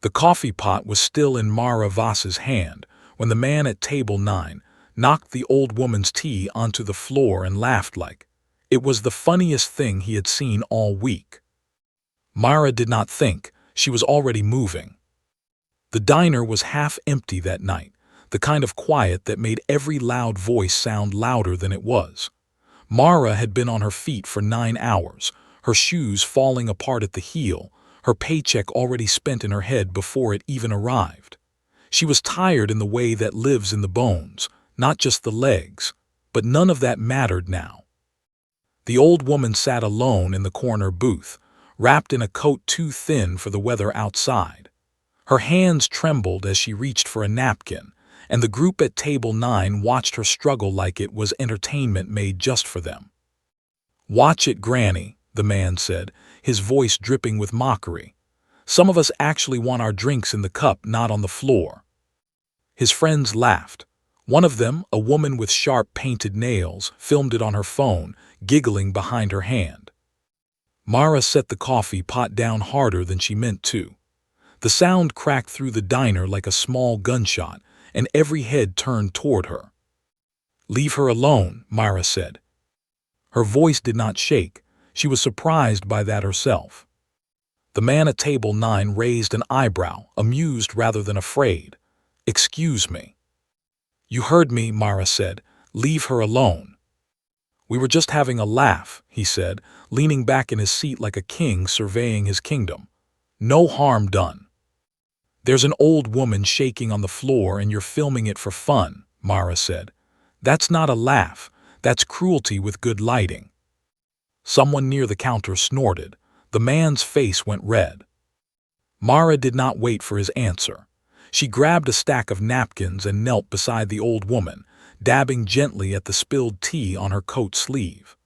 The coffee pot was still in Mara Voss's hand when the man at table 9 knocked the old woman's tea onto the floor and laughed like it was the funniest thing he had seen all week. Mara did not think, she was already moving. The diner was half empty that night, the kind of quiet that made every loud voice sound louder than it was. Mara had been on her feet for 9 hours, her shoes falling apart at the heel, her paycheck already spent in her head before it even arrived. She was tired in the way that lives in the bones, not just the legs, but none of that mattered now. The old woman sat alone in the corner booth, wrapped in a coat too thin for the weather outside. Her hands trembled as she reached for a napkin, and the group at table 9 watched her struggle like it was entertainment made just for them. "Watch it, Granny," the man said, his voice dripping with mockery. "Some of us actually want our drinks in the cup, not on the floor." His friends laughed. One of them, a woman with sharp painted nails, filmed it on her phone, giggling behind her hand. Mara set the coffee pot down harder than she meant to. The sound cracked through the diner like a small gunshot, and every head turned toward her. "Leave her alone," Mara said. Her voice did not shake. She was surprised by that herself. The man at table 9 raised an eyebrow, amused rather than afraid. "Excuse me." "You heard me," Mara said. "Leave her alone." "We were just having a laugh," he said, leaning back in his seat like a king surveying his kingdom. "No harm done." "There's an old woman shaking on the floor and you're filming it for fun," Mara said. "That's not a laugh, that's cruelty with good lighting." Someone near the counter snorted. The man's face went red. Mara did not wait for his answer. She grabbed a stack of napkins and knelt beside the old woman, dabbing gently at the spilled tea on her coat sleeve.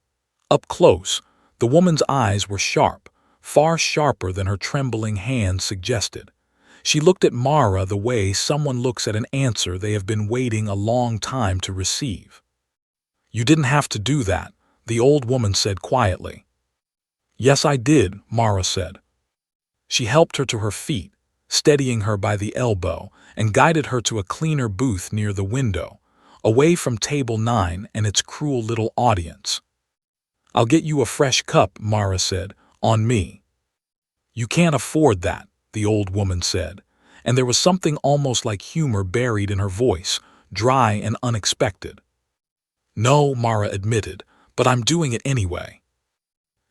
Up close, the woman's eyes were sharp, far sharper than her trembling hand suggested. She looked at Mara the way someone looks at an answer they have been waiting a long time to receive. "You didn't have to do that," the old woman said quietly. "Yes, I did," Mara said. She helped her to her feet, steadying her by the elbow, and guided her to a cleaner booth near the window, away from table 9 and its cruel little audience. "I'll get you a fresh cup," Mara said, "on me." "You can't afford that," the old woman said, and there was something almost like humor buried in her voice, dry and unexpected. "No," Mara admitted, "but I'm doing it anyway."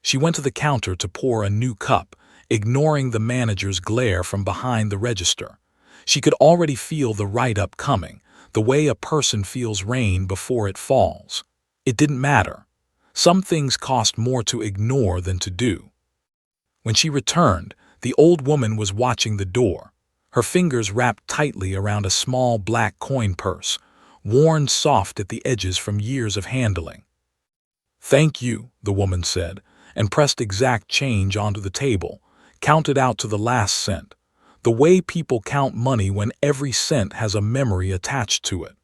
She went to the counter to pour a new cup, ignoring the manager's glare from behind the register. She could already feel the write-up coming, the way a person feels rain before it falls. It didn't matter. Some things cost more to ignore than to do. When she returned, the old woman was watching the door, her fingers wrapped tightly around a small black coin purse, worn soft at the edges from years of handling. "Thank you," the woman said, and pressed exact change onto the table, counted out to the last cent, the way people count money when every cent has a memory attached to it.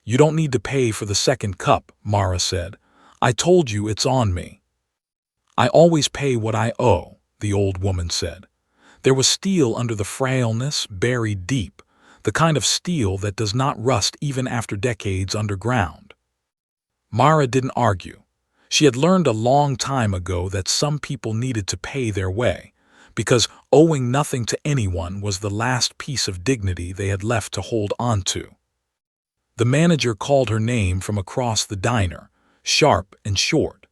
"You don't need to pay for the second cup," Mara said. "I told you it's on me." "I always pay what I owe," the old woman said. There was steel under the frailness, buried deep, the kind of steel that does not rust even after decades underground. Mara didn't argue. She had learned a long time ago that some people needed to pay their way, because owing nothing to anyone was the last piece of dignity they had left to hold on to. The manager called her name from across the diner, sharp and short.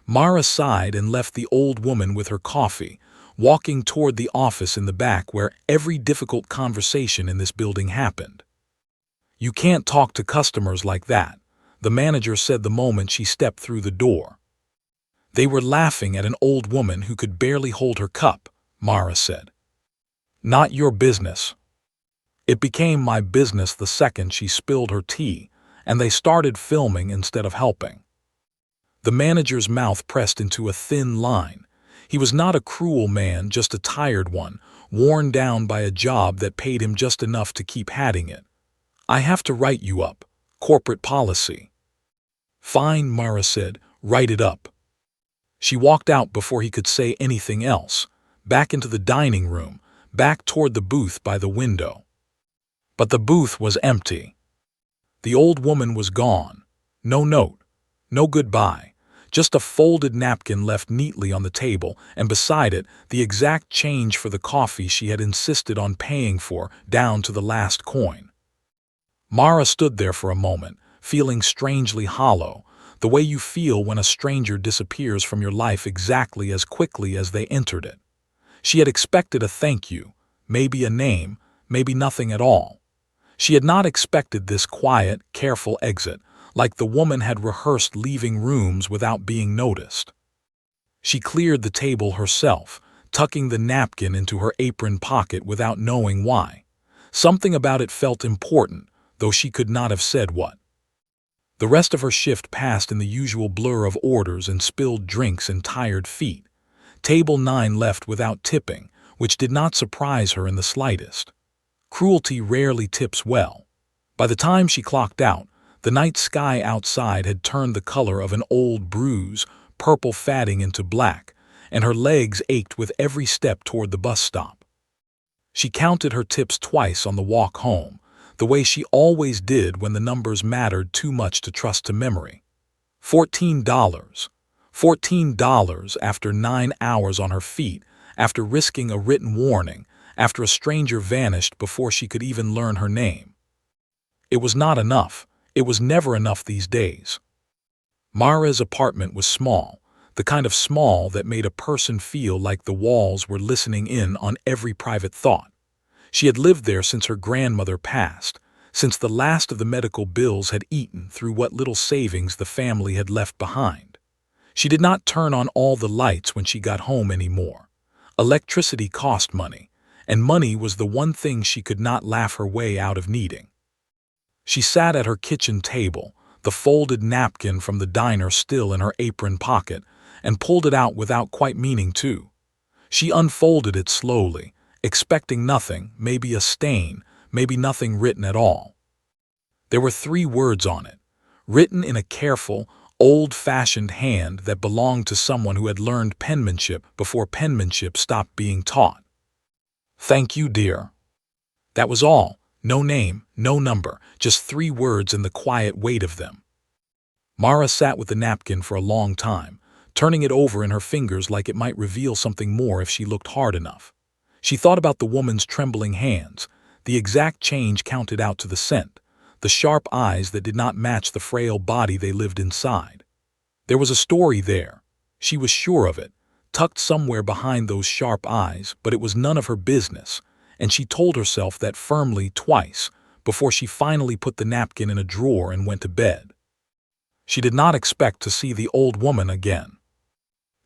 Mara sighed and left the old woman with her coffee, walking toward the office in the back where every difficult conversation in this building happened. "You can't talk to customers like that," the manager said the moment she stepped through the door. "They were laughing at an old woman who could barely hold her cup," Mara said. "Not your business." It became my business the second she spilled her tea, and they started filming instead of helping. The manager's mouth pressed into a thin line. He was not a cruel man, just a tired one, worn down by a job that paid him just enough to keep having it. "I have to write you up. Corporate policy." "Fine," Mara said. "Write it up." She walked out before he could say anything else, back into the dining room, back toward the booth by the window. But the booth was empty. The old woman was gone. No note, no goodbye, just a folded napkin left neatly on the table, and beside it, the exact change for the coffee she had insisted on paying for, down to the last coin. Mara stood there for a moment, feeling strangely hollow, the way you feel when a stranger disappears from your life exactly as quickly as they entered it. She had expected a thank you, maybe a name, maybe nothing at all. She had not expected this quiet, careful exit, like the woman had rehearsed leaving rooms without being noticed. She cleared the table herself, tucking the napkin into her apron pocket without knowing why. Something about it felt important, though she could not have said what. The rest of her shift passed in the usual blur of orders and spilled drinks and tired feet. Table 9 left without tipping, which did not surprise her in the slightest. Cruelty rarely tips well. By the time she clocked out, the night sky outside had turned the color of an old bruise, purple fading into black, and her legs ached with every step toward the bus stop. She counted her tips twice on the walk home, the way she always did when the numbers mattered too much to trust to memory. $14. $14 after 9 hours on her feet, after risking a written warning, after a stranger vanished before she could even learn her name. It was not enough. It was never enough these days. Mara's apartment was small, the kind of small that made a person feel like the walls were listening in on every private thought. She had lived there since her grandmother passed, since the last of the medical bills had eaten through what little savings the family had left behind. She did not turn on all the lights when she got home anymore. Electricity cost money, and money was the one thing she could not laugh her way out of needing. She sat at her kitchen table, the folded napkin from the diner still in her apron pocket, and pulled it out without quite meaning to. She unfolded it slowly, expecting nothing, maybe a stain, maybe nothing written at all. There were 3 words on it, written in a careful, old-fashioned hand that belonged to someone who had learned penmanship before penmanship stopped being taught. "Thank you, dear." That was all. No name, no number, just 3 words and the quiet weight of them. Mara sat with the napkin for a long time, turning it over in her fingers like it might reveal something more if she looked hard enough. She thought about the woman's trembling hands, the exact change counted out to the cent, the sharp eyes that did not match the frail body they lived inside. There was a story there. She was sure of it, tucked somewhere behind those sharp eyes, but it was none of her business, and she told herself that firmly twice before she finally put the napkin in a drawer and went to bed. She did not expect to see the old woman again.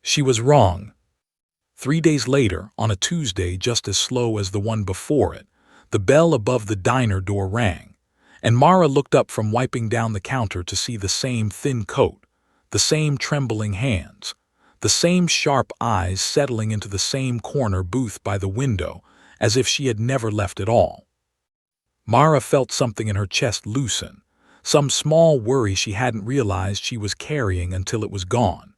She was wrong. 3 days later, on a Tuesday just as slow as the one before it, the bell above the diner door rang, and Mara looked up from wiping down the counter to see the same thin coat, the same trembling hands, the same sharp eyes settling into the same corner booth by the window, as if she had never left at all. Mara felt something in her chest loosen, some small worry she hadn't realized she was carrying until it was gone.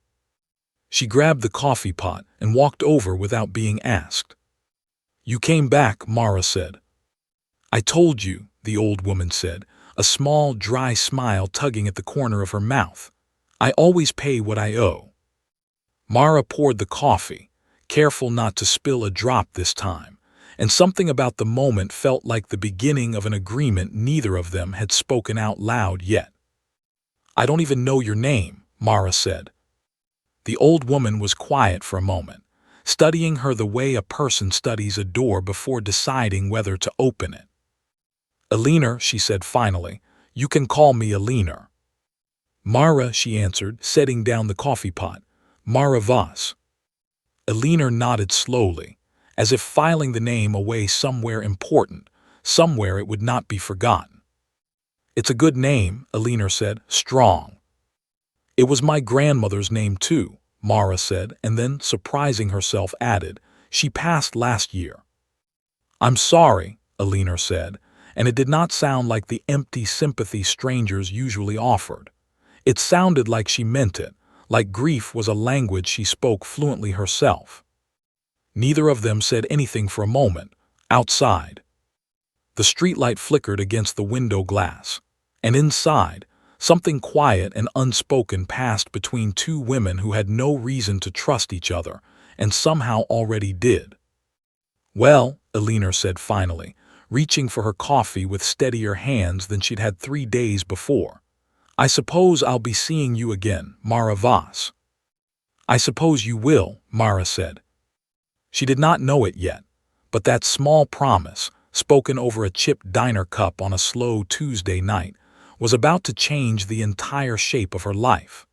She grabbed the coffee pot and walked over without being asked. "You came back," Mara said. "I told you," the old woman said, a small, dry smile tugging at the corner of her mouth. "I always pay what I owe." Mara poured the coffee, careful not to spill a drop this time, and something about the moment felt like the beginning of an agreement neither of them had spoken out loud yet. "I don't even know your name," Mara said. The old woman was quiet for a moment, studying her the way a person studies a door before deciding whether to open it. "Alina," she said finally. "You can call me Alina." "Mara," she answered, setting down the coffee pot. "Mara Voss." Alina nodded slowly, as if filing the name away somewhere important, somewhere it would not be forgotten. "It's a good name," Alina said, "strong." "It was my grandmother's name too," Mara said, and then, surprising herself, added, "She passed last year." "I'm sorry," Alina said, and it did not sound like the empty sympathy strangers usually offered. It sounded like she meant it, like grief was a language she spoke fluently herself. Neither of them said anything for a moment, Outside, the streetlight flickered against the window glass, and inside, something quiet and unspoken passed between two women who had no reason to trust each other, and somehow already did. "Well," Eleanor said finally, reaching for her coffee with steadier hands than she'd had 3 days before. "I suppose I'll be seeing you again, Mara Voss." "I suppose you will," Mara said. She did not know it yet, but that small promise, spoken over a chipped diner cup on a slow Tuesday night, was about to change the entire shape of her life.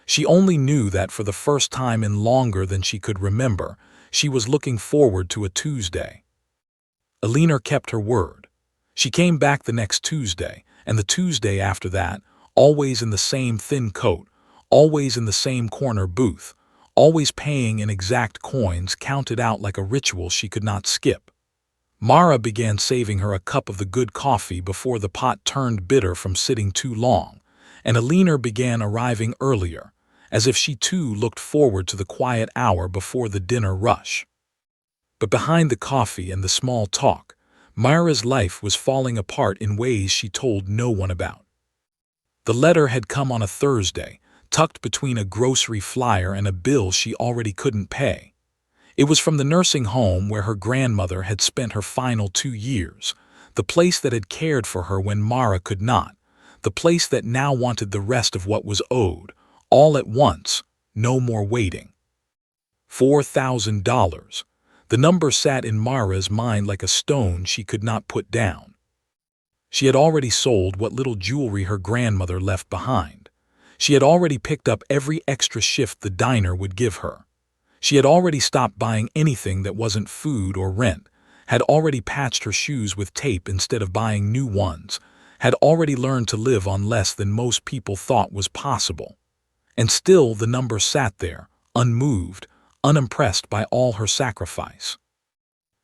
She only knew that for the first time in longer than she could remember, she was looking forward to a Tuesday. Eleanor kept her word. She came back the next Tuesday, and the Tuesday after that, always in the same thin coat, always in the same corner booth, always paying in exact coins counted out like a ritual she could not skip. Mara began saving her a cup of the good coffee before the pot turned bitter from sitting too long, and Eleanor began arriving earlier, as if she too looked forward to the quiet hour before the dinner rush. But behind the coffee and the small talk, Mara's life was falling apart in ways she told no one about. The letter had come on a Thursday, tucked between a grocery flyer and a bill she already couldn't pay. It was from the nursing home where her grandmother had spent her final 2 years, the place that had cared for her when Mara could not, the place that now wanted the rest of what was owed, all at once, no more waiting. $4,000. The number sat in Mara's mind like a stone she could not put down. She had already sold what little jewelry her grandmother left behind. She had already picked up every extra shift the diner would give her. She had already stopped buying anything that wasn't food or rent, had already patched her shoes with tape instead of buying new ones, had already learned to live on less than most people thought was possible. And still the number sat there, unmoved, unimpressed by all her sacrifice.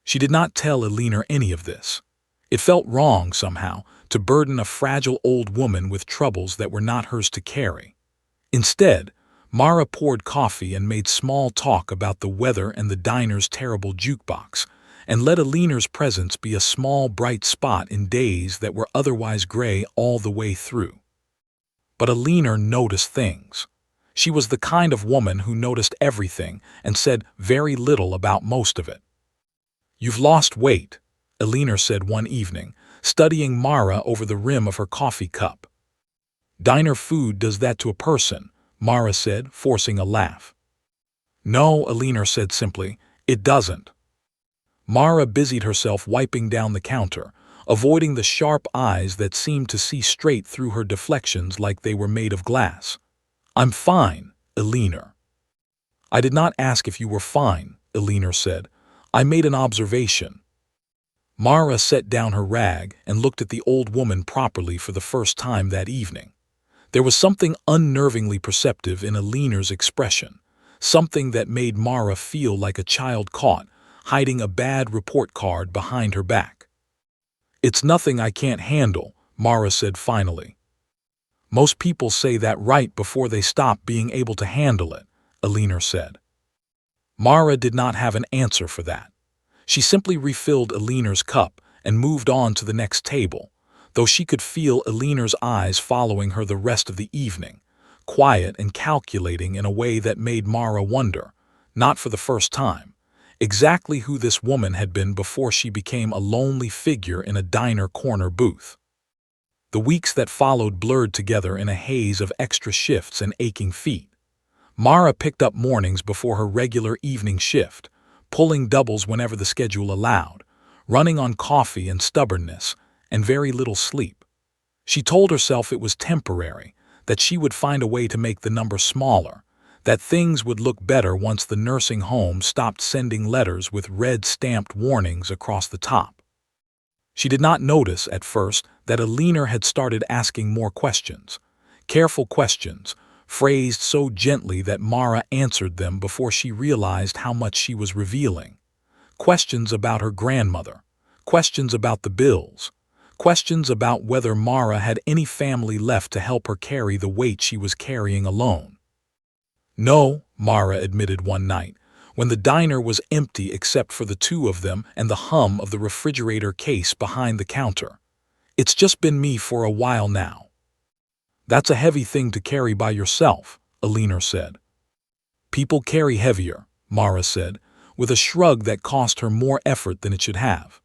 She did not tell Eleanor any of this. It felt wrong, somehow, to burden a fragile old woman with troubles that were not hers to carry. Instead, Mara poured coffee and made small talk about the weather and the diner's terrible jukebox, and let Eleanor's presence be a small bright spot in days that were otherwise gray all the way through. But Eleanor noticed things. She was the kind of woman who noticed everything and said very little about most of it. "You've lost weight," Eleanor said one evening, studying Mara over the rim of her coffee cup. "Diner food does that to a person," Mara said, forcing a laugh. "No," Eleanor said simply, "it doesn't." Mara busied herself wiping down the counter, avoiding the sharp eyes that seemed to see straight through her deflections like they were made of glass. "I'm fine, Eleanor." "I did not ask if you were fine," Eleanor said. "I made an observation." Mara set down her rag and looked at the old woman properly for the first time that evening. There was something unnervingly perceptive in Eleanor's expression, something that made Mara feel like a child caught, hiding a bad report card behind her back. "It's nothing I can't handle," Mara said finally. "Most people say that right before they stop being able to handle it," Eleanor said. Mara did not have an answer for that. She simply refilled Eleanor's cup and moved on to the next table, though she could feel Eleanor's eyes following her the rest of the evening, quiet and calculating in a way that made Mara wonder, not for the first time, exactly who this woman had been before she became a lonely figure in a diner corner booth. The weeks that followed blurred together in a haze of extra shifts and aching feet. Mara picked up mornings before her regular evening shift, pulling doubles whenever the schedule allowed, running on coffee and stubbornness, and very little sleep. She told herself it was temporary, that she would find a way to make the number smaller, that things would look better once the nursing home stopped sending letters with red stamped warnings across the top. She did not notice, at first, that Eleanor had started asking more questions, careful questions, phrased so gently that Mara answered them before she realized how much she was revealing. Questions about her grandmother, questions about the bills, questions about whether Mara had any family left to help her carry the weight she was carrying alone. "No," Mara admitted one night, when the diner was empty except for the two of them and the hum of the refrigerator case behind the counter. "It's just been me for a while now." "That's a heavy thing to carry by yourself," Alina said. "People carry heavier," Mara said, with a shrug that cost her more effort than it should have.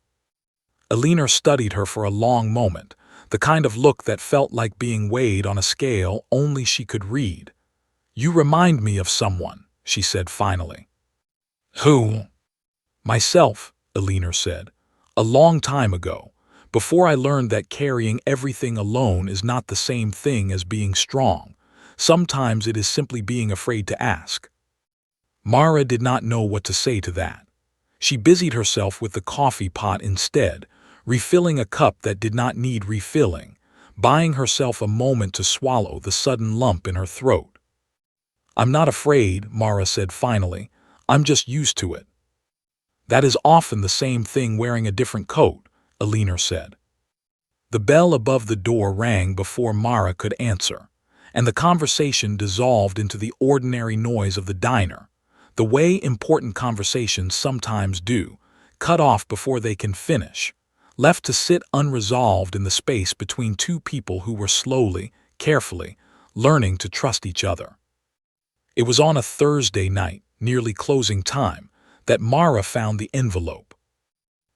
Alina studied her for a long moment, the kind of look that felt like being weighed on a scale only she could read. "You remind me of someone," she said finally. "Who?" "Myself," Alina said. "A long time ago, before I learned that carrying everything alone is not the same thing as being strong. Sometimes it is simply being afraid to ask." Mara did not know what to say to that. She busied herself with the coffee pot instead, refilling a cup that did not need refilling, buying herself a moment to swallow the sudden lump in her throat. "I'm not afraid," Mara said finally. "I'm just used to it." "That is often the same thing wearing a different coat," Alina said. The bell above the door rang before Mara could answer, and the conversation dissolved into the ordinary noise of the diner, the way important conversations sometimes do, cut off before they can finish, left to sit unresolved in the space between two people who were slowly, carefully, learning to trust each other. It was on a Thursday night, nearly closing time, that Mara found the envelope.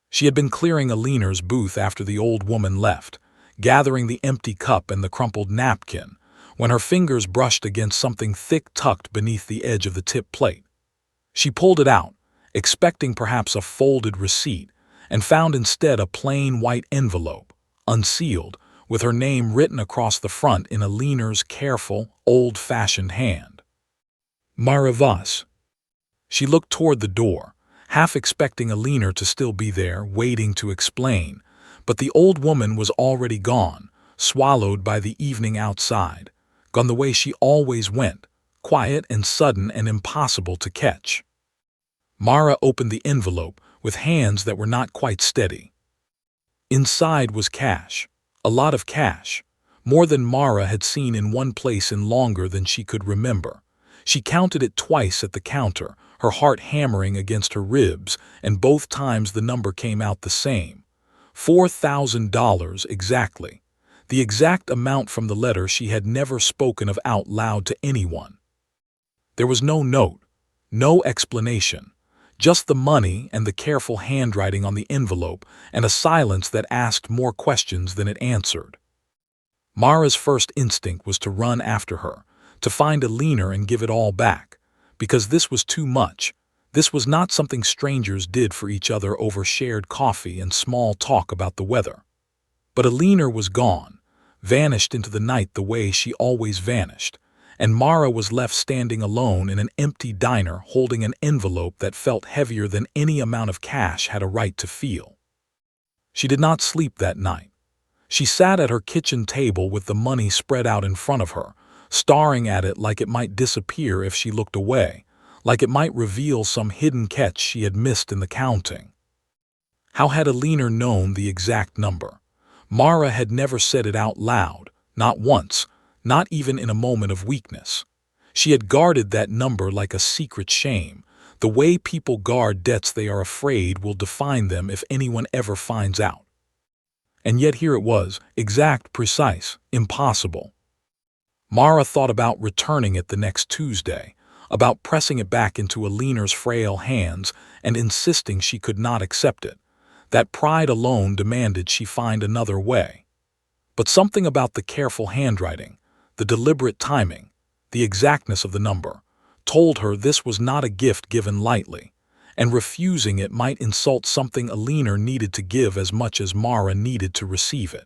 She had been clearing Alina's booth after the old woman left, gathering the empty cup and the crumpled napkin, when her fingers brushed against something thick tucked beneath the edge of the tip plate. She pulled it out, expecting perhaps a folded receipt, and found instead a plain white envelope, unsealed, with her name written across the front in Alina's careful, old-fashioned hand. "Mara Voss." She looked toward the door, half expecting Alina to still be there, waiting to explain, but the old woman was already gone, swallowed by the evening outside, gone the way she always went, quiet and sudden and impossible to catch. Mara opened the envelope with hands that were not quite steady. Inside was cash, a lot of cash, more than Mara had seen in one place in longer than she could remember. She counted it twice at the counter, her heart hammering against her ribs, and both times the number came out the same. $4,000 exactly, the exact amount from the letter she had never spoken of out loud to anyone. There was no note, no explanation, just the money and the careful handwriting on the envelope and a silence that asked more questions than it answered. Mara's first instinct was to run after her, to find Alina and give it all back, because this was too much. This was not something strangers did for each other over shared coffee and small talk about the weather. But Alina was gone, vanished into the night the way she always vanished, and Mara was left standing alone in an empty diner holding an envelope that felt heavier than any amount of cash had a right to feel. She did not sleep that night. She sat at her kitchen table with the money spread out in front of her, staring at it like it might disappear if she looked away, like it might reveal some hidden catch she had missed in the counting. How had Alina known the exact number? Mara had never said it out loud, not once, not even in a moment of weakness. She had guarded that number like a secret shame, the way people guard debts they are afraid will define them if anyone ever finds out. And yet here it was, exact, precise, impossible. Mara thought about returning it the next Tuesday, about pressing it back into Alina's frail hands and insisting she could not accept it. That pride alone demanded she find another way. But something about the careful handwriting, the deliberate timing, the exactness of the number, told her this was not a gift given lightly, and refusing it might insult something Alina needed to give as much as Mara needed to receive it.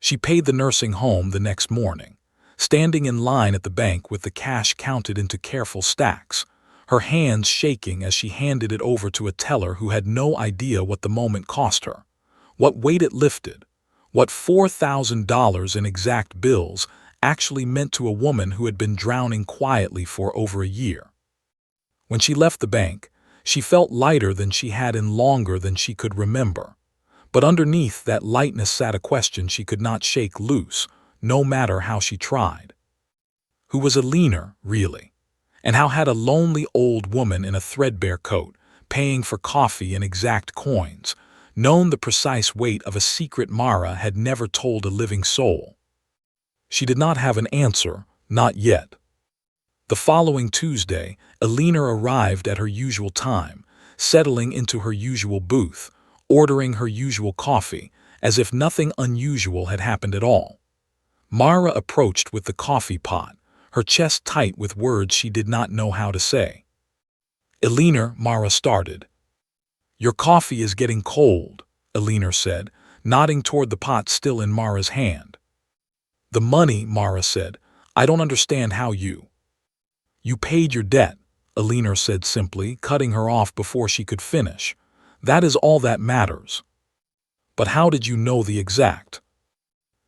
She paid the nursing home the next morning, standing in line at the bank with the cash counted into careful stacks, her hands shaking as she handed it over to a teller who had no idea what the moment cost her, what weight it lifted, what $4,000 in exact bills actually meant to a woman who had been drowning quietly for over a year. When she left the bank, she felt lighter than she had in longer than she could remember. But underneath that lightness sat a question she could not shake loose, no matter how she tried. Who was Alina, really? And how had a lonely old woman in a threadbare coat, paying for coffee in exact coins, known the precise weight of a secret Mara had never told a living soul? She did not have an answer, not yet. The following Tuesday, Alina arrived at her usual time, settling into her usual booth, ordering her usual coffee, as if nothing unusual had happened at all. Mara approached with the coffee pot, her chest tight with words she did not know how to say. "Alina," Mara started. "Your coffee is getting cold," Alina said, nodding toward the pot still in Mara's hand. "The money," Mara said. "I don't understand how you—" "You paid your debt," Alina said simply, cutting her off before she could finish. "That is all that matters." "But how did you know the exact—"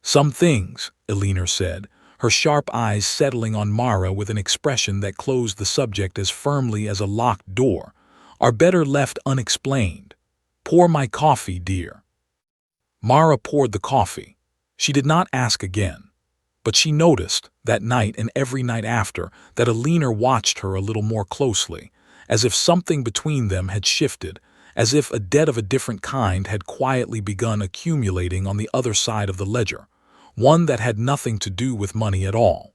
"Some things," Alina said, her sharp eyes settling on Mara with an expression that closed the subject as firmly as a locked door, "are better left unexplained. Pour my coffee, dear." Mara poured the coffee. She did not ask again. But she noticed, that night and every night after, that Alina watched her a little more closely, as if something between them had shifted, as if a debt of a different kind had quietly begun accumulating on the other side of the ledger, one that had nothing to do with money at all.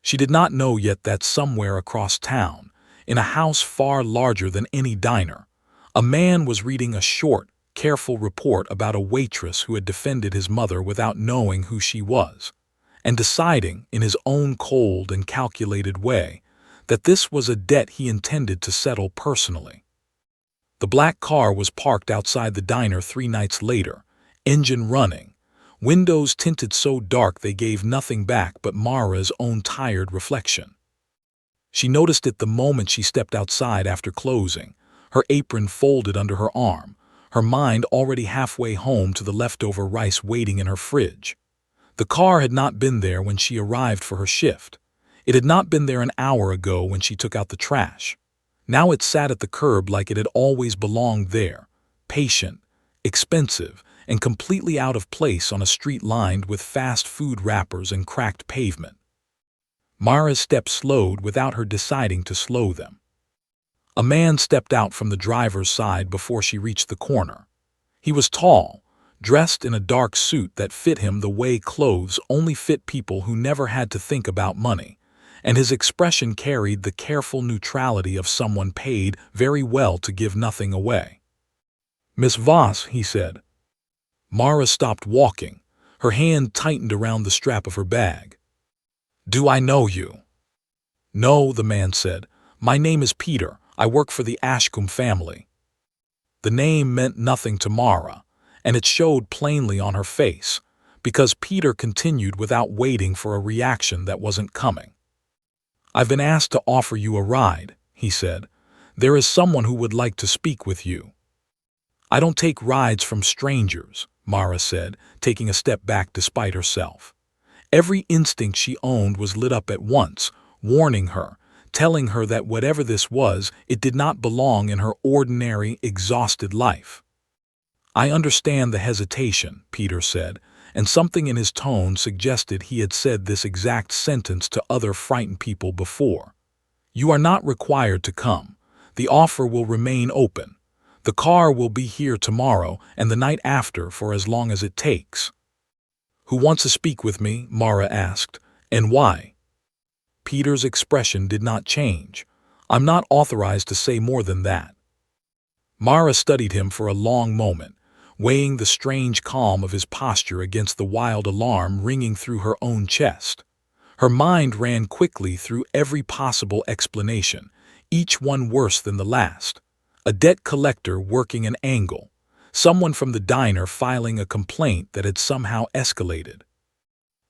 She did not know yet that somewhere across town, in a house far larger than any diner, a man was reading a short, careful report about a waitress who had defended his mother without knowing who she was, and deciding, in his own cold and calculated way, that this was a debt he intended to settle personally. The black car was parked outside the diner 3 nights later, engine running, windows tinted so dark they gave nothing back but Mara's own tired reflection. She noticed it the moment she stepped outside after closing, her apron folded under her arm, her mind already halfway home to the leftover rice waiting in her fridge. The car had not been there when she arrived for her shift. It had not been there an hour ago when she took out the trash. Now it sat at the curb like it had always belonged there, patient, expensive, and completely out of place on a street lined with fast food wrappers and cracked pavement. Mara's steps slowed without her deciding to slow them. A man stepped out from the driver's side before she reached the corner. He was tall, dressed in a dark suit that fit him the way clothes only fit people who never had to think about money, and his expression carried the careful neutrality of someone paid very well to give nothing away. "Miss Voss," he said. Mara stopped walking, her hand tightened around the strap of her bag. "Do I know you?" "No," the man said. "My name is Peter. I work for the Ashkcom family." The name meant nothing to Mara, and it showed plainly on her face, because Peter continued without waiting for a reaction that wasn't coming. "I've been asked to offer you a ride," he said. "There is someone who would like to speak with you." "I don't take rides from strangers," Mara said, taking a step back despite herself. Every instinct she owned was lit up at once, warning her, telling her that whatever this was, it did not belong in her ordinary, exhausted life. "I understand the hesitation," Peter said, and something in his tone suggested he had said this exact sentence to other frightened people before. "You are not required to come. The offer will remain open. The car will be here tomorrow and the night after for as long as it takes." "Who wants to speak with me?" Mara asked. "And why?" Peter's expression did not change. "I'm not authorized to say more than that." Mara studied him for a long moment, weighing the strange calm of his posture against the wild alarm ringing through her own chest. Her mind ran quickly through every possible explanation, each one worse than the last. A debt collector working an angle, someone from the diner filing a complaint that had somehow escalated.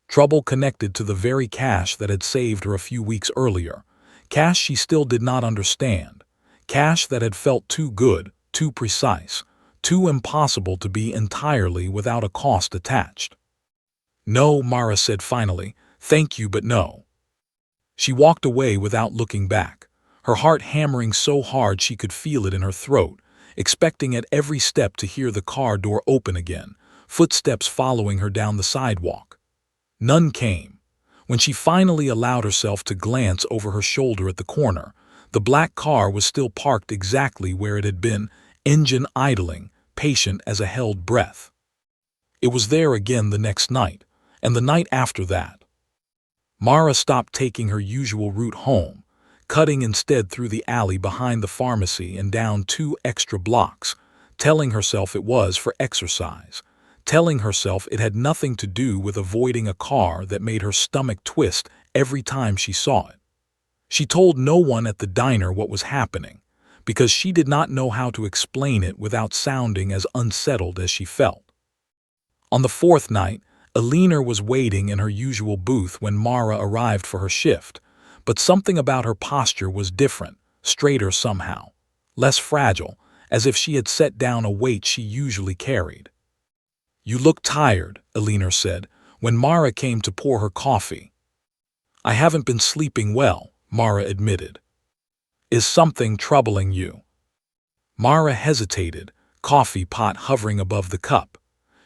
Trouble connected to the very cash that had saved her a few weeks earlier, cash she still did not understand, cash that had felt too good, too precise, too impossible to be entirely without a cost attached. "No," Mara said finally, "thank you, but no." She walked away without looking back, her heart hammering so hard she could feel it in her throat, expecting at every step to hear the car door open again, footsteps following her down the sidewalk. None came. When she finally allowed herself to glance over her shoulder at the corner, the black car was still parked exactly where it had been, engine idling, patient as a held breath. It was there again the next night, and the night after that. Mara stopped taking her usual route home, cutting instead through the alley behind the pharmacy and down 2 extra blocks, telling herself it was for exercise, telling herself it had nothing to do with avoiding a car that made her stomach twist every time she saw it. She told no one at the diner what was happening, because she did not know how to explain it without sounding as unsettled as she felt. On the 4th night, Alina was waiting in her usual booth when Mara arrived for her shift, but something about her posture was different, straighter somehow, less fragile, as if she had set down a weight she usually carried. "You look tired," Alina said, when Mara came to pour her coffee. "I haven't been sleeping well," Mara admitted. "Is something troubling you?" Mara hesitated, coffee pot hovering above the cup.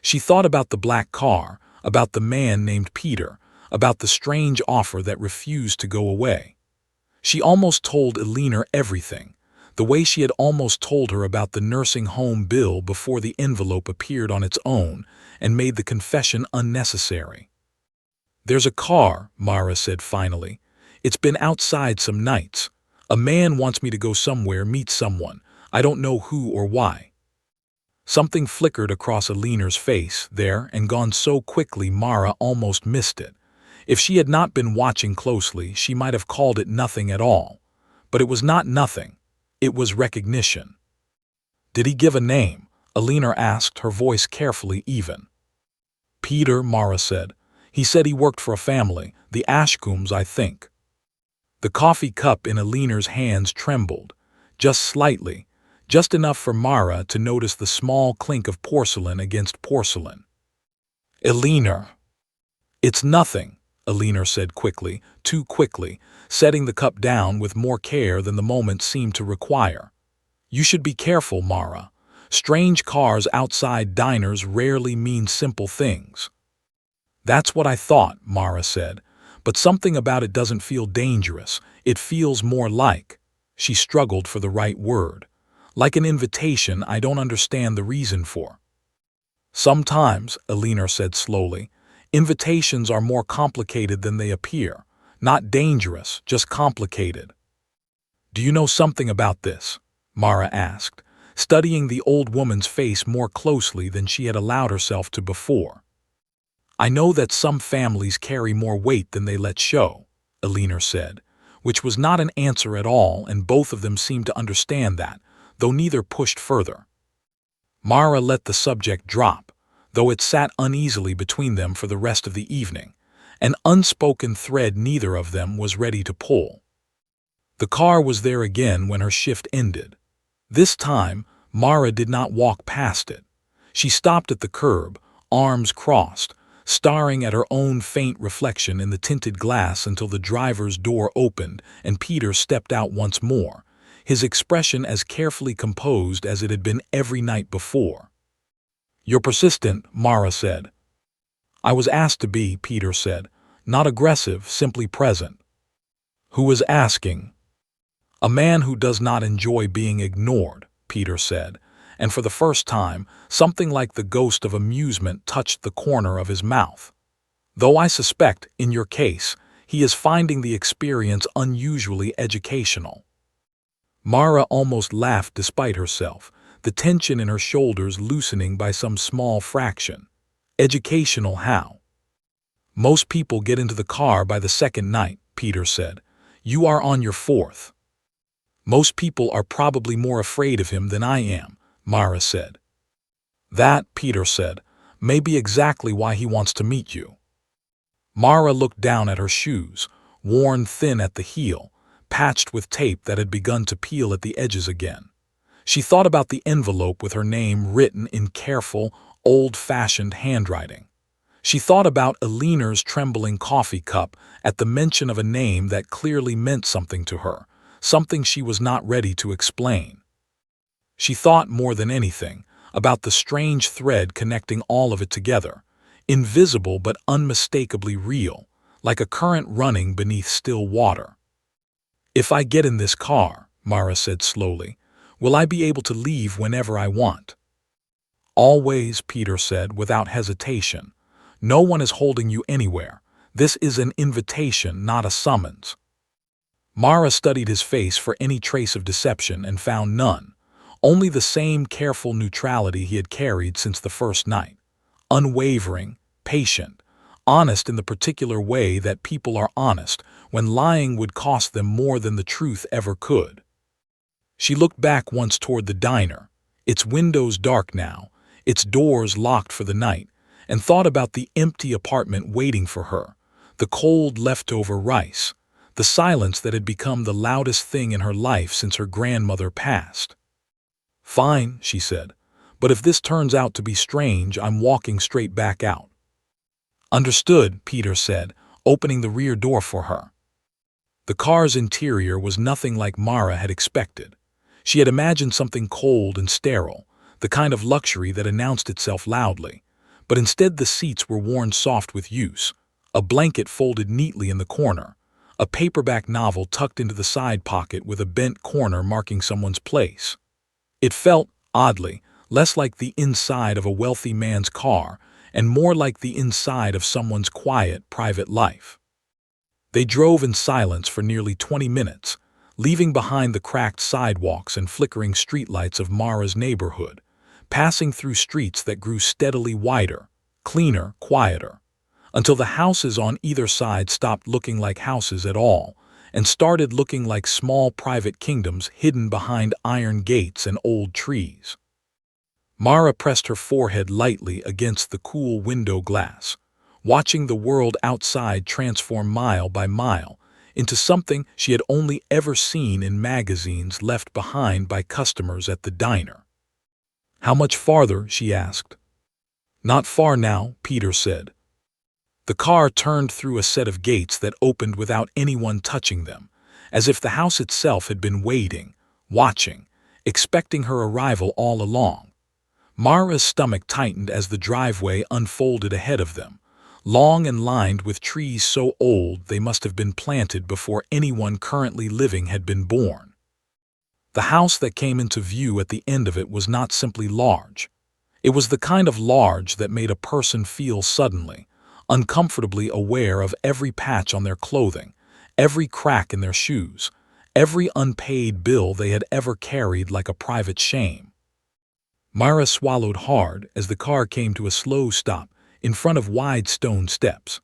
She thought about the black car, about the man named Peter, about the strange offer that refused to go away. She almost told Alina everything, the way she had almost told her about the nursing home bill before the envelope appeared on its own and made the confession unnecessary. "There's a car," Mara said finally. "It's been outside some nights. A man wants me to go somewhere, meet someone. I don't know who or why." Something flickered across Alina's face there and gone so quickly Mara almost missed it. If she had not been watching closely, she might have called it nothing at all. But it was not nothing. It was recognition. "Did he give a name?" Alina asked, her voice carefully even. "Peter," Mara said. "He said he worked for a family, the Ashkcoms, I think." The coffee cup in Alina's hands trembled, just slightly, just enough for Mara to notice the small clink of porcelain against porcelain. "Alina." "It's nothing," Alina said quickly, too quickly, setting the cup down with more care than the moment seemed to require. "You should be careful, Mara. Strange cars outside diners rarely mean simple things." "That's what I thought," Mara said, "but something about it doesn't feel dangerous. It feels more like—" she struggled for the right word, "like an invitation I don't understand the reason for." "Sometimes," Alina said slowly, "invitations are more complicated than they appear. Not dangerous, just complicated." "Do you know something about this?" Mara asked, studying the old woman's face more closely than she had allowed herself to before. "I know that some families carry more weight than they let show," Alina said, which was not an answer at all, and both of them seemed to understand that, though neither pushed further. Mara let the subject drop, though it sat uneasily between them for the rest of the evening, an unspoken thread neither of them was ready to pull. The car was there again when her shift ended. This time, Mara did not walk past it. She stopped at the curb, arms crossed, staring at her own faint reflection in the tinted glass until the driver's door opened and Peter stepped out once more, his expression as carefully composed as it had been every night before. "You're persistent," Mara said. "I was asked to be," Peter said, "not aggressive, simply present." "Who is asking?" "A man who does not enjoy being ignored," Peter said, and for the first time, something like the ghost of amusement touched the corner of his mouth. "Though I suspect, in your case, he is finding the experience unusually educational." Mara almost laughed despite herself, the tension in her shoulders loosening by some small fraction. "Educational how?" "Most people get into the car by the 2nd night," Peter said. "You are on your 4th. "Most people are probably more afraid of him than I am," Mara said. "That," Peter said, "may be exactly why he wants to meet you." Mara looked down at her shoes, worn thin at the heel, patched with tape that had begun to peel at the edges again. She thought about the envelope with her name written in careful, old-fashioned handwriting. She thought about Alina's trembling coffee cup at the mention of a name that clearly meant something to her, something she was not ready to explain. She thought more than anything about the strange thread connecting all of it together, invisible but unmistakably real, like a current running beneath still water. "If I get in this car," Mara said slowly, "will I be able to leave whenever I want?" "Always," Peter said without hesitation. "No one is holding you anywhere. This is an invitation, not a summons." Mara studied his face for any trace of deception and found none, only the same careful neutrality he had carried since the first night. Unwavering, patient, honest in the particular way that people are honest when lying would cost them more than the truth ever could. She looked back once toward the diner, its windows dark now, its doors locked for the night, and thought about the empty apartment waiting for her, the cold leftover rice, the silence that had become the loudest thing in her life since her grandmother passed. "Fine," she said, "but if this turns out to be strange, I'm walking straight back out." "Understood," Peter said, opening the rear door for her. The car's interior was nothing like Mara had expected. She had imagined something cold and sterile, the kind of luxury that announced itself loudly, but instead the seats were worn soft with use, a blanket folded neatly in the corner, a paperback novel tucked into the side pocket with a bent corner marking someone's place. It felt, oddly, less like the inside of a wealthy man's car and more like the inside of someone's quiet, private life. They drove in silence for nearly 20 minutes, leaving behind the cracked sidewalks and flickering streetlights of Mara's neighborhood, passing through streets that grew steadily wider, cleaner, quieter, until the houses on either side stopped looking like houses at all and started looking like small private kingdoms hidden behind iron gates and old trees. Mara pressed her forehead lightly against the cool window glass, watching the world outside transform mile by mile into something she had only ever seen in magazines left behind by customers at the diner. "How much farther?" she asked. "Not far now," Peter said. The car turned through a set of gates that opened without anyone touching them, as if the house itself had been waiting, watching, expecting her arrival all along. Mara's stomach tightened as the driveway unfolded ahead of them, long and lined with trees so old they must have been planted before anyone currently living had been born. The house that came into view at the end of it was not simply large. It was the kind of large that made a person feel suddenly, uncomfortably aware of every patch on their clothing, every crack in their shoes, every unpaid bill they had ever carried like a private shame. Mara swallowed hard as the car came to a slow stop in front of wide stone steps.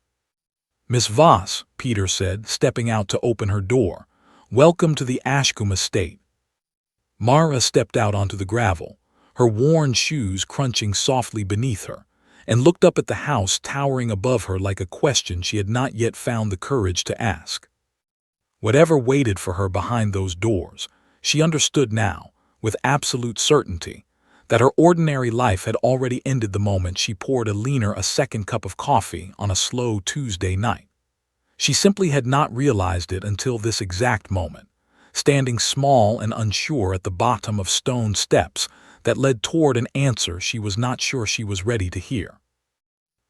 "Miss Voss," Peter said, stepping out to open her door, "welcome to the Ashkcom estate." Mara stepped out onto the gravel, her worn shoes crunching softly beneath her, and looked up at the house towering above her like a question she had not yet found the courage to ask. Whatever waited for her behind those doors, she understood now, with absolute certainty, that her ordinary life had already ended the moment she poured a second cup of coffee on a slow Tuesday night. She simply had not realized it until this exact moment, standing small and unsure at the bottom of stone steps that led toward an answer she was not sure she was ready to hear.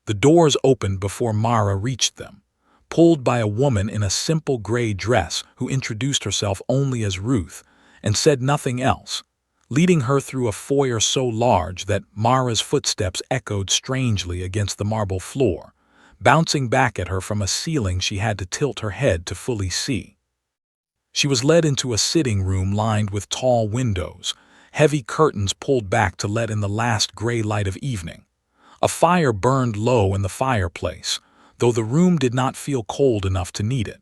The doors opened before Mara reached them, pulled by a woman in a simple gray dress who introduced herself only as Ruth and said nothing else, leading her through a foyer so large that Mara's footsteps echoed strangely against the marble floor, bouncing back at her from a ceiling she had to tilt her head to fully see. She was led into a sitting room lined with tall windows, heavy curtains pulled back to let in the last gray light of evening. A fire burned low in the fireplace, though the room did not feel cold enough to need it.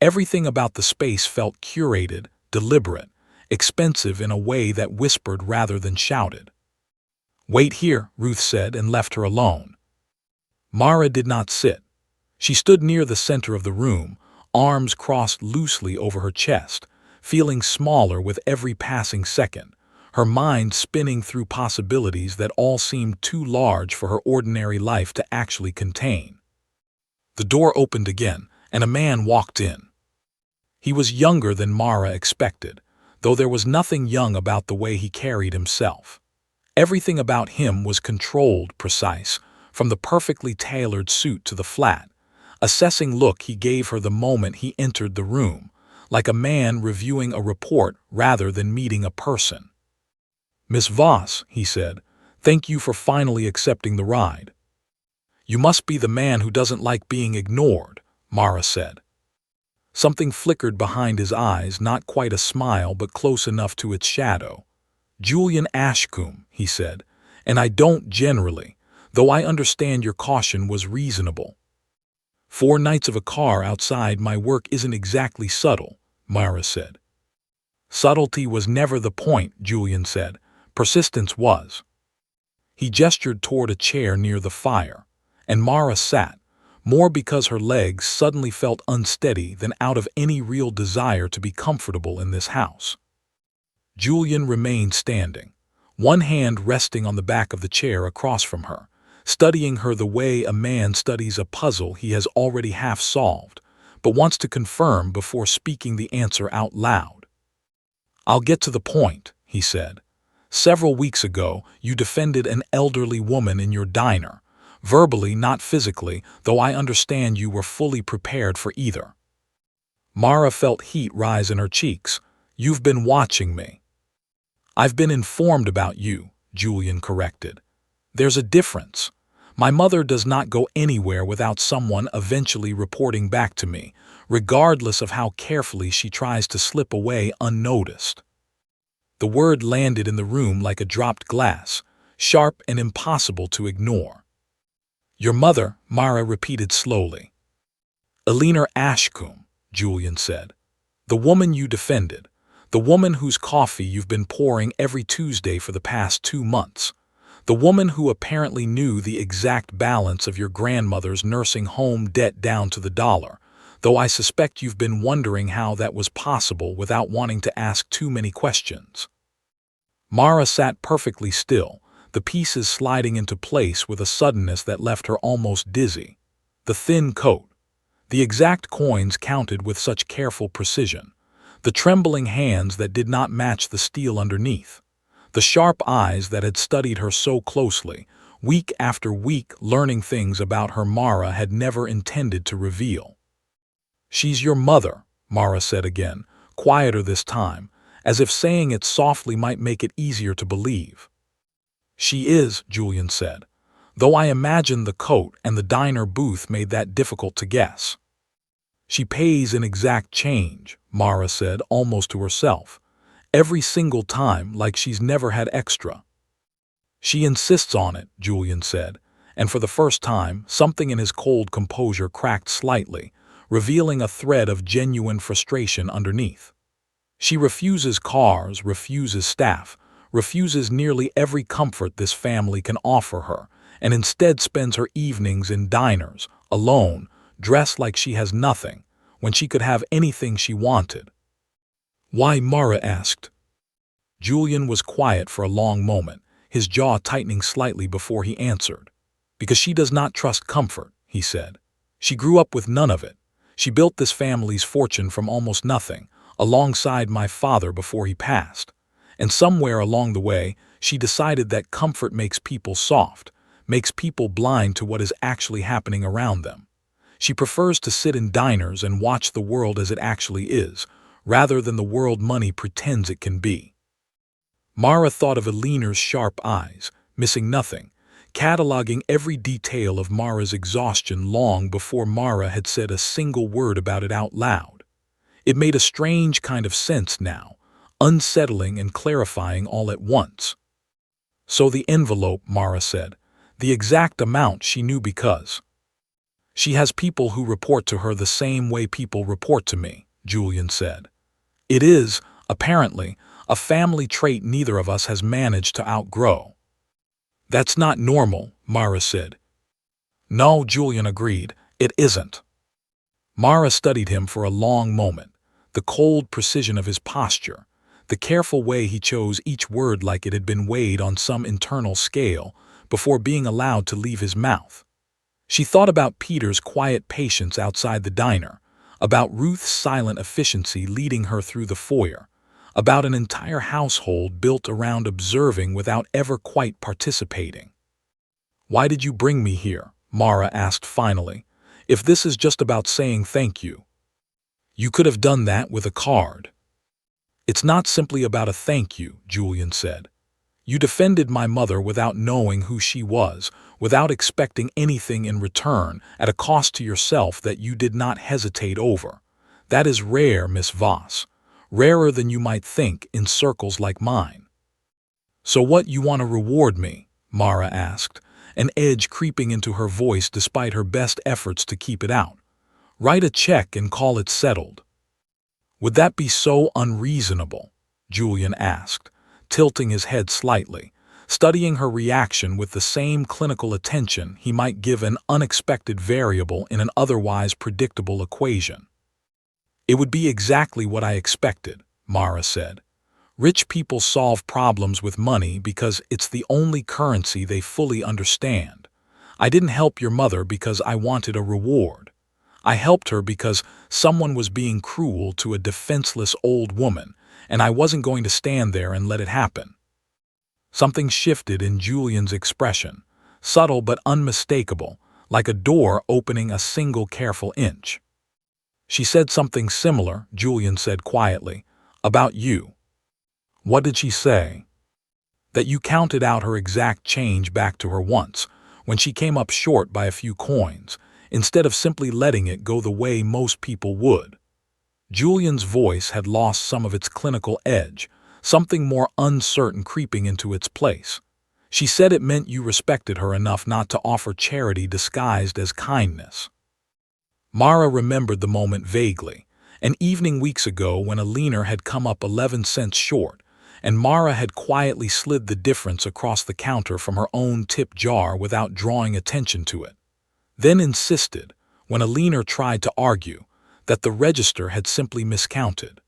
Everything about the space felt curated, deliberate, expensive in a way that whispered rather than shouted. "Wait here," Ruth said, and left her alone. Mara did not sit. She stood near the center of the room, arms crossed loosely over her chest, feeling smaller with every passing second, her mind spinning through possibilities that all seemed too large for her ordinary life to actually contain. The door opened again, and a man walked in. He was younger than Mara expected, though there was nothing young about the way he carried himself. Everything about him was controlled, precise, from the perfectly tailored suit to the flat, assessing look he gave her the moment he entered the room, like a man reviewing a report rather than meeting a person. "Miss Voss," he said, "thank you for finally accepting the ride." "You must be the man who doesn't like being ignored," Mara said. Something flickered behind his eyes, not quite a smile but close enough to its shadow. "Julian Ashkcom," he said, "and I don't generally, though I understand your caution was reasonable." "4 nights of a car outside my work isn't exactly subtle," Mara said. "Subtlety was never the point," Julian said. "Persistence was." He gestured toward a chair near the fire, and Mara sat, more because her legs suddenly felt unsteady than out of any real desire to be comfortable in this house. Julian remained standing, one hand resting on the back of the chair across from her, studying her the way a man studies a puzzle he has already half solved, but wants to confirm before speaking the answer out loud. "I'll get to the point," he said. "Several weeks ago, you defended an elderly woman in your diner, verbally, not physically, though I understand you were fully prepared for either." Mara felt heat rise in her cheeks. "You've been watching me." "I've been informed about you," Julian corrected. "There's a difference. My mother does not go anywhere without someone eventually reporting back to me, regardless of how carefully she tries to slip away unnoticed." The word landed in the room like a dropped glass, sharp and impossible to ignore. "Your mother," Mara repeated slowly. "Elena Ashkcom," Julian said. "The woman you defended. The woman whose coffee you've been pouring every Tuesday for the past 2 months. The woman who apparently knew the exact balance of your grandmother's nursing home debt down to the dollar, though I suspect you've been wondering how that was possible without wanting to ask too many questions." Mara sat perfectly still, the pieces sliding into place with a suddenness that left her almost dizzy. The thin coat, the exact coins counted with such careful precision, the trembling hands that did not match the steel underneath, the sharp eyes that had studied her so closely, week after week learning things about her Mara had never intended to reveal. "She's your mother," Mara said again, quieter this time, as if saying it softly might make it easier to believe. "She is," Julian said, "though I imagine the coat and the diner booth made that difficult to guess." "She pays in exact change," Mara said, almost to herself, "every single time, like she's never had extra." "She insists on it," Julian said, and for the first time, something in his cold composure cracked slightly, revealing a thread of genuine frustration underneath. "She refuses cars, refuses staff, refuses nearly every comfort this family can offer her, and instead spends her evenings in diners, alone, dressed like she has nothing, when she could have anything she wanted." "Why?" Mara asked. Julian was quiet for a long moment, his jaw tightening slightly before he answered. "Because she does not trust comfort," he said. "She grew up with none of it. She built this family's fortune from almost nothing, alongside my father before he passed. And somewhere along the way, she decided that comfort makes people soft, makes people blind to what is actually happening around them. She prefers to sit in diners and watch the world as it actually is, rather than the world money pretends it can be." Mara thought of Elena's sharp eyes, missing nothing, cataloging every detail of Mara's exhaustion long before Mara had said a single word about it out loud. It made a strange kind of sense now, unsettling and clarifying all at once. "So the envelope," Mara said, "the exact amount she knew because." "She has people who report to her the same way people report to me," Julian said. "It is, apparently, a family trait neither of us has managed to outgrow." "That's not normal," Mara said. "No," Julian agreed, "it isn't." Mara studied him for a long moment, the cold precision of his posture, the careful way he chose each word like it had been weighed on some internal scale before being allowed to leave his mouth. She thought about Peter's quiet patience outside the diner, about Ruth's silent efficiency leading her through the foyer, about an entire household built around observing without ever quite participating. "Why did you bring me here?" Mara asked finally, If this is just about saying thank you, you could have done that with a card. It's not simply about a thank you, Julian said. You defended my mother without knowing who she was, without expecting anything in return, at a cost to yourself that you did not hesitate over. That is rare, Miss Voss. Rarer than you might think in circles like mine. So what you want to reward me? Mara asked, an edge creeping into her voice despite her best efforts to keep it out. Write a check and call it settled. Would that be so unreasonable? Julian asked, tilting his head slightly, studying her reaction with the same clinical attention he might give an unexpected variable in an otherwise predictable equation. It would be exactly what I expected, Mara said. Rich people solve problems with money because it's the only currency they fully understand. I didn't help your mother because I wanted a reward. I helped her because someone was being cruel to a defenseless old woman, and I wasn't going to stand there and let it happen. Something shifted in Julian's expression, subtle but unmistakable, like a door opening a single careful inch. She said something similar, Julian said quietly, about you. What did she say? That you counted out her exact change back to her once, when she came up short by a few coins, instead of simply letting it go the way most people would. Julian's voice had lost some of its clinical edge, something more uncertain creeping into its place. She said it meant you respected her enough not to offer charity disguised as kindness. Mara remembered the moment vaguely, an evening weeks ago when a leaner had come up 11 cents short, and Mara had quietly slid the difference across the counter from her own tip jar without drawing attention to it. Then insisted, when a leaner tried to argue, that the register had simply miscounted.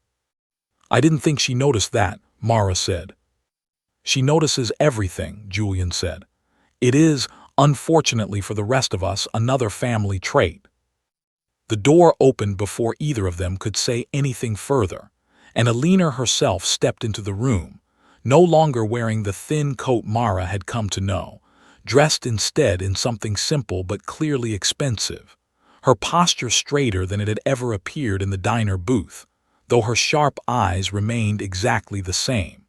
I didn't think she noticed that, Mara said. She notices everything, Julian said. It is, unfortunately for the rest of us, another family trait. The door opened before either of them could say anything further, and Alina herself stepped into the room, no longer wearing the thin coat Mara had come to know, dressed instead in something simple but clearly expensive, her posture straighter than it had ever appeared in the diner booth, though her sharp eyes remained exactly the same.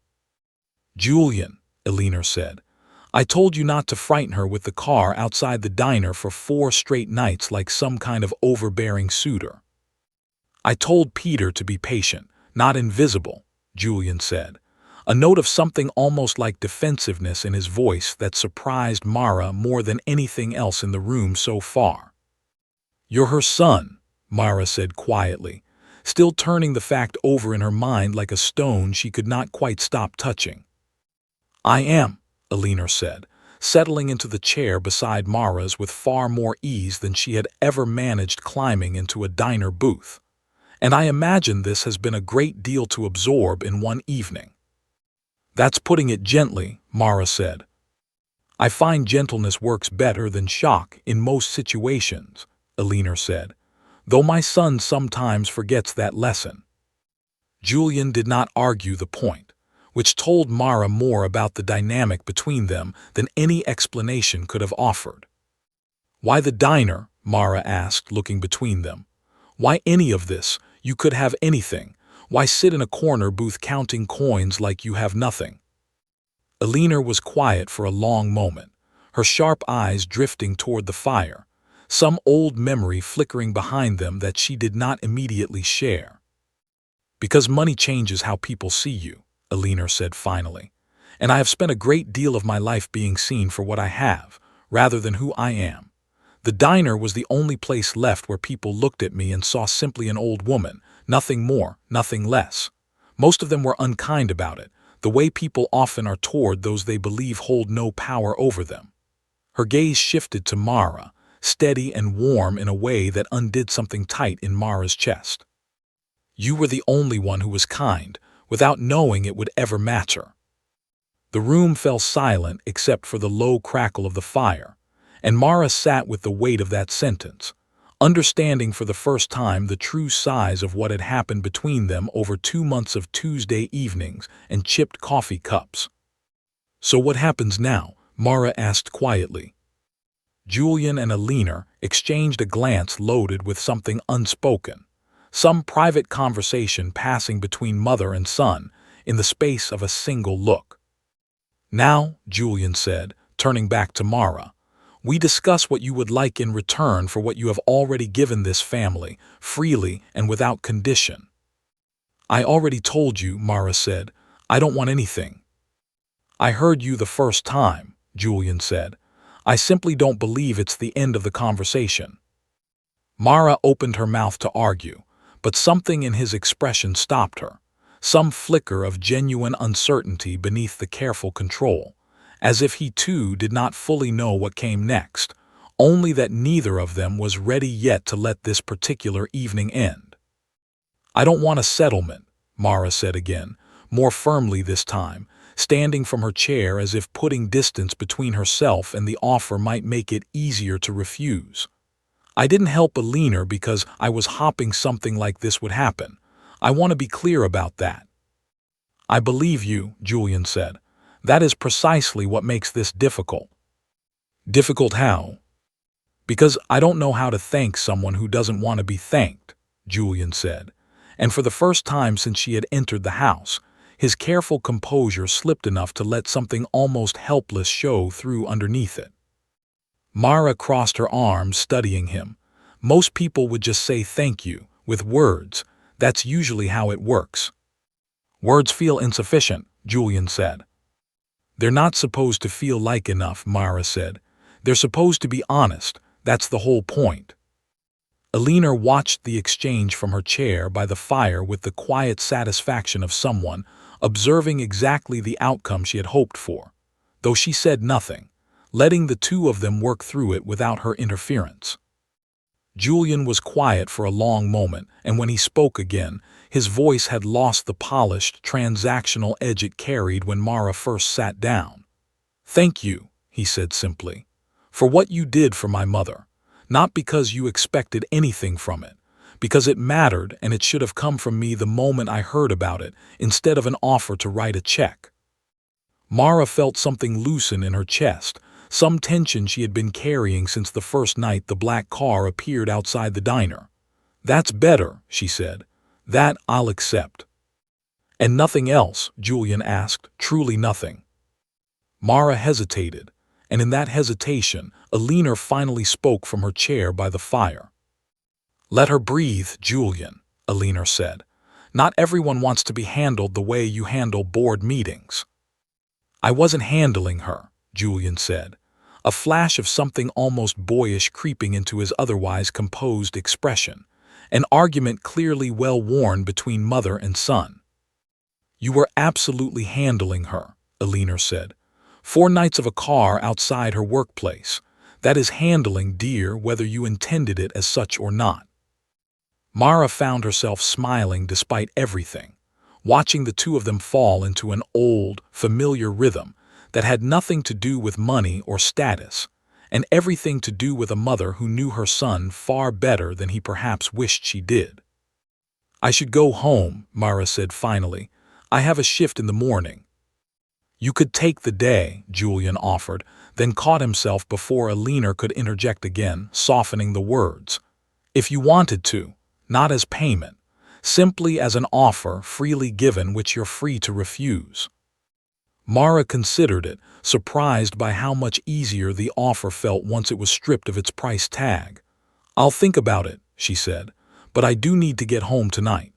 Julian, Alina said, I told you not to frighten her with the car outside the diner for 4 straight nights like some kind of overbearing suitor. I told Peter to be patient, not invisible, Julian said, a note of something almost like defensiveness in his voice that surprised Mara more than anything else in the room so far. You're her son, Mara said quietly, still turning the fact over in her mind like a stone she could not quite stop touching. I am, Alina said, settling into the chair beside Mara's with far more ease than she had ever managed climbing into a diner booth. And I imagine this has been a great deal to absorb in one evening. That's putting it gently, Mara said. I find gentleness works better than shock in most situations, Alina said, though my son sometimes forgets that lesson. Julian did not argue the point, which told Mara more about the dynamic between them than any explanation could have offered. Why the diner? Mara asked, looking between them. Why any of this? You could have anything. Why sit in a corner booth counting coins like you have nothing? Alina was quiet for a long moment, her sharp eyes drifting toward the fire, some old memory flickering behind them that she did not immediately share. Because money changes how people see you, Alina said finally, and I have spent a great deal of my life being seen for what I have, rather than who I am. The diner was the only place left where people looked at me and saw simply an old woman, nothing more, nothing less. Most of them were unkind about it, the way people often are toward those they believe hold no power over them. Her gaze shifted to Mara, steady and warm in a way that undid something tight in Mara's chest. You were the only one who was kind, without knowing it would ever matter. The room fell silent except for the low crackle of the fire, and Mara sat with the weight of that sentence, understanding for the first time the true size of what had happened between them over 2 months of Tuesday evenings and chipped coffee cups. So what happens now? Mara asked quietly. Julian and Alina exchanged a glance loaded with something unspoken, some private conversation passing between mother and son in the space of a single look. "Now," Julian said, turning back to Mara, "we discuss what you would like in return for what you have already given this family, freely and without condition." "I already told you," Mara said. "I don't want anything." "I heard you the first time," Julian said. "I simply don't believe it's the end of the conversation." Mara opened her mouth to argue, but something in his expression stopped her, some flicker of genuine uncertainty beneath the careful control, as if he too did not fully know what came next, only that neither of them was ready yet to let this particular evening end. "I don't want a settlement," Mara said again, more firmly this time, standing from her chair as if putting distance between herself and the offer might make it easier to refuse. "I didn't help Alina because I was hoping something like this would happen. I want to be clear about that." "I believe you," Julian said. "That is precisely what makes this difficult." "Difficult how?" "Because I don't know how to thank someone who doesn't want to be thanked," Julian said, and for the first time since she had entered the house, his careful composure slipped enough to let something almost helpless show through underneath it. Mara crossed her arms, studying him. "Most people would just say thank you, with words. That's usually how it works." "Words feel insufficient," Julian said. "They're not supposed to feel like enough," Mara said. "They're supposed to be honest. That's the whole point." Alina watched the exchange from her chair by the fire with the quiet satisfaction of someone observing exactly the outcome she had hoped for, though she said nothing, letting the two of them work through it without her interference. Julian was quiet for a long moment, and when he spoke again, his voice had lost the polished, transactional edge it carried when Mara first sat down. "Thank you," he said simply, "for what you did for my mother. Not because you expected anything from it, because it mattered and it should have come from me the moment I heard about it, instead of an offer to write a check." Mara felt something loosen in her chest, some tension she had been carrying since the first night the black car appeared outside the diner. "That's better," she said. "That I'll accept." "And nothing else?" Julian asked. "Truly nothing?" Mara hesitated, and in that hesitation, Alina finally spoke from her chair by the fire. "Let her breathe, Julian," Alina said. "Not everyone wants to be handled the way you handle board meetings." "I wasn't handling her," Julian said, a flash of something almost boyish creeping into his otherwise composed expression, an argument clearly well worn between mother and son. "You were absolutely handling her," Alina said. "4 nights of a car outside her workplace. That is handling, dear, whether you intended it as such or not." Mara found herself smiling despite everything, watching the two of them fall into an old, familiar rhythm that had nothing to do with money or status, and everything to do with a mother who knew her son far better than he perhaps wished she did. "I should go home," Mara said finally. "I have a shift in the morning." "You could take the day," Julian offered, then caught himself before Alina could interject again, softening the words. "If you wanted to, not as payment, simply as an offer freely given which you're free to refuse." Mara considered it, surprised by how much easier the offer felt once it was stripped of its price tag. "I'll think about it," she said, "but I do need to get home tonight."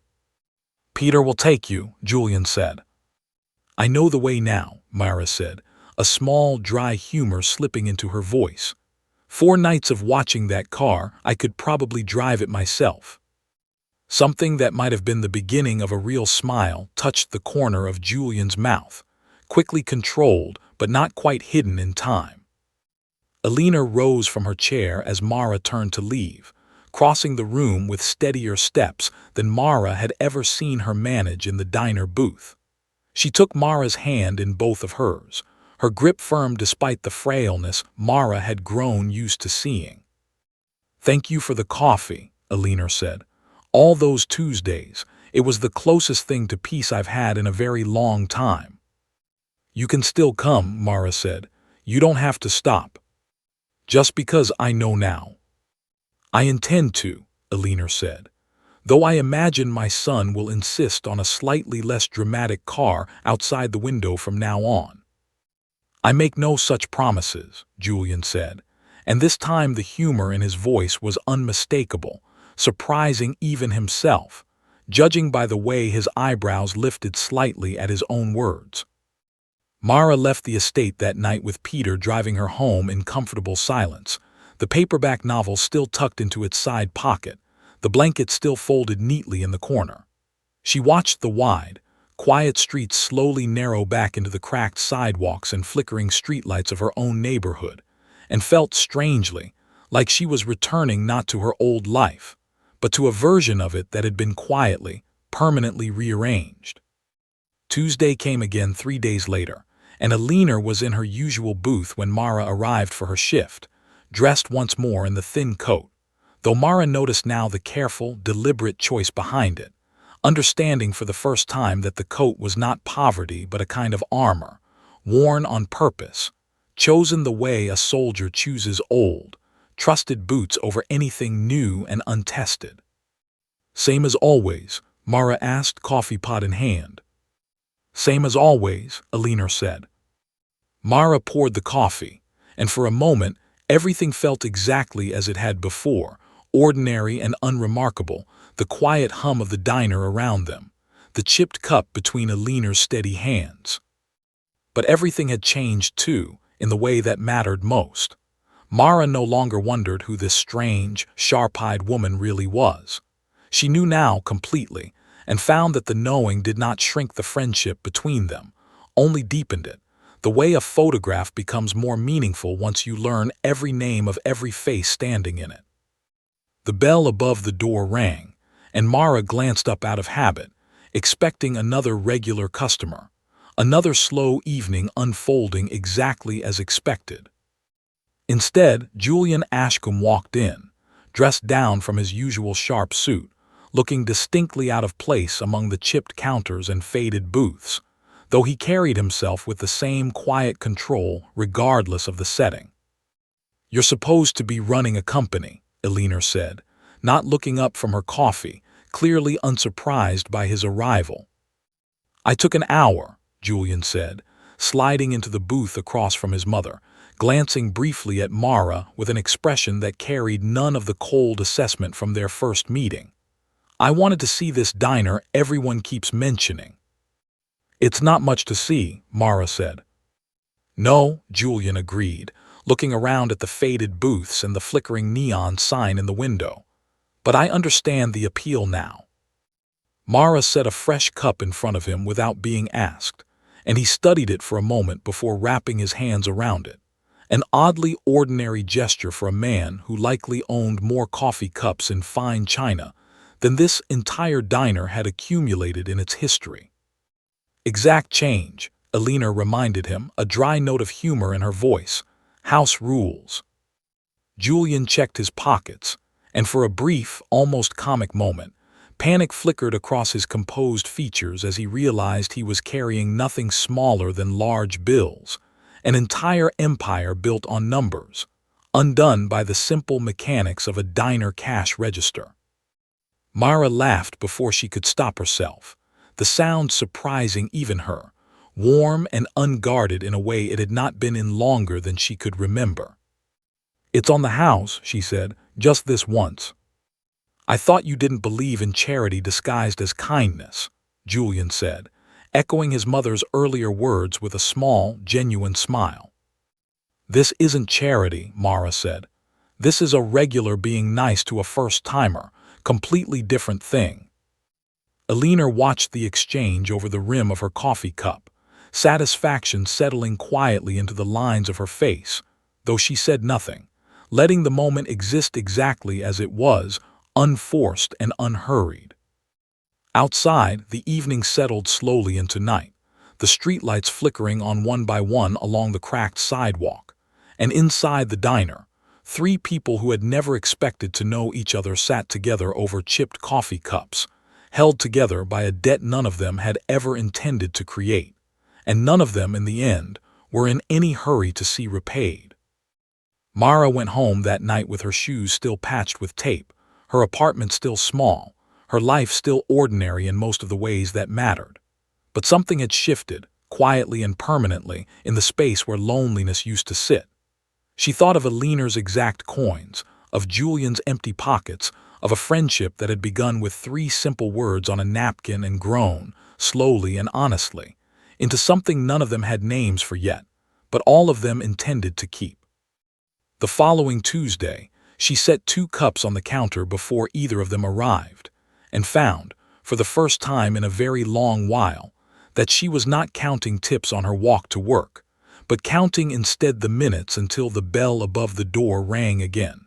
"Peter will take you," Julian said. "I know the way now," Mara said, a small, dry humor slipping into her voice. 4 nights of watching that car, I could probably drive it myself." Something that might have been the beginning of a real smile touched the corner of Julian's mouth, quickly controlled but not quite hidden in time. Alina rose from her chair as Mara turned to leave, crossing the room with steadier steps than Mara had ever seen her manage in the diner booth. She took Mara's hand in both of hers, her grip firm despite the frailness Mara had grown used to seeing. "Thank you for the coffee," Alina said. "All those Tuesdays, it was the closest thing to peace I've had in a very long time." "You can still come," Mara said. "You don't have to stop." Just because I know now. I intend to, Alina said, though I imagine my son will insist on a slightly less dramatic car outside the window from now on. I make no such promises, Julian said, and this time the humor in his voice was unmistakable, surprising even himself, judging by the way his eyebrows lifted slightly at his own words. Mara left the estate that night with Peter driving her home in comfortable silence, the paperback novel still tucked into its side pocket, the blanket still folded neatly in the corner. She watched the wide, quiet streets slowly narrow back into the cracked sidewalks and flickering streetlights of her own neighborhood, and felt strangely like she was returning not to her old life, but to a version of it that had been quietly, permanently rearranged. Tuesday came again 3 days later, and Alina was in her usual booth when Mara arrived for her shift, dressed once more in the thin coat, though Mara noticed now the careful, deliberate choice behind it, understanding for the first time that the coat was not poverty but a kind of armor, worn on purpose, chosen the way a soldier chooses old, trusted boots over anything new and untested. Same as always, Mara asked, coffee pot in hand. Same as always, Alina said. Mara poured the coffee, and for a moment everything felt exactly as it had before, ordinary and unremarkable, the quiet hum of the diner around them, the chipped cup between Alina's steady hands. But everything had changed too, in the way that mattered most. Mara no longer wondered who this strange, sharp-eyed woman really was. She knew now completely, and found that the knowing did not shrink the friendship between them, only deepened it, the way a photograph becomes more meaningful once you learn every name of every face standing in it. The bell above the door rang, and Mara glanced up out of habit, expecting another regular customer, another slow evening unfolding exactly as expected. Instead, Julian Ashkcom walked in, dressed down from his usual sharp suit, looking distinctly out of place among the chipped counters and faded booths, though he carried himself with the same quiet control regardless of the setting. "You're supposed to be running a company," Alina said, not looking up from her coffee, clearly unsurprised by his arrival. "I took an hour," Julian said, sliding into the booth across from his mother, glancing briefly at Mara with an expression that carried none of the cold assessment from their first meeting. "I wanted to see this diner everyone keeps mentioning." "It's not much to see," Mara said. "No," Julian agreed, looking around at the faded booths and the flickering neon sign in the window. "But I understand the appeal now." Mara set a fresh cup in front of him without being asked, and he studied it for a moment before wrapping his hands around it, an oddly ordinary gesture for a man who likely owned more coffee cups in fine china than this entire diner had accumulated in its history. "Exact change," Alina reminded him, a dry note of humor in her voice. "House rules." Julian checked his pockets, and for a brief, almost comic moment, panic flickered across his composed features as he realized he was carrying nothing smaller than large bills, an entire empire built on numbers, undone by the simple mechanics of a diner cash register. Mara laughed before she could stop herself, the sound surprising even her, warm and unguarded in a way it had not been in longer than she could remember. "It's on the house," she said, "just this once." "I thought you didn't believe in charity disguised as kindness," Julian said, echoing his mother's earlier words with a small, genuine smile. "This isn't charity," Mara said. "This is a regular being nice to a first-timer, completely different thing." Alina watched the exchange over the rim of her coffee cup, satisfaction settling quietly into the lines of her face, though she said nothing, letting the moment exist exactly as it was, unforced and unhurried. Outside, the evening settled slowly into night, the streetlights flickering on one by one along the cracked sidewalk, and inside the diner, 3 people who had never expected to know each other sat together over chipped coffee cups, held together by a debt none of them had ever intended to create, and none of them, in the end, were in any hurry to see repaid. Mara went home that night with her shoes still patched with tape, her apartment still small, her life still ordinary in most of the ways that mattered. But something had shifted, quietly and permanently, in the space where loneliness used to sit. She thought of Aliner's exact coins, of Julian's empty pockets, of a friendship that had begun with 3 simple words on a napkin and grown, slowly and honestly, into something none of them had names for yet, but all of them intended to keep. The following Tuesday, she set 2 cups on the counter before either of them arrived, and found, for the first time in a very long while, that she was not counting tips on her walk to work, but counting instead the minutes until the bell above the door rang again.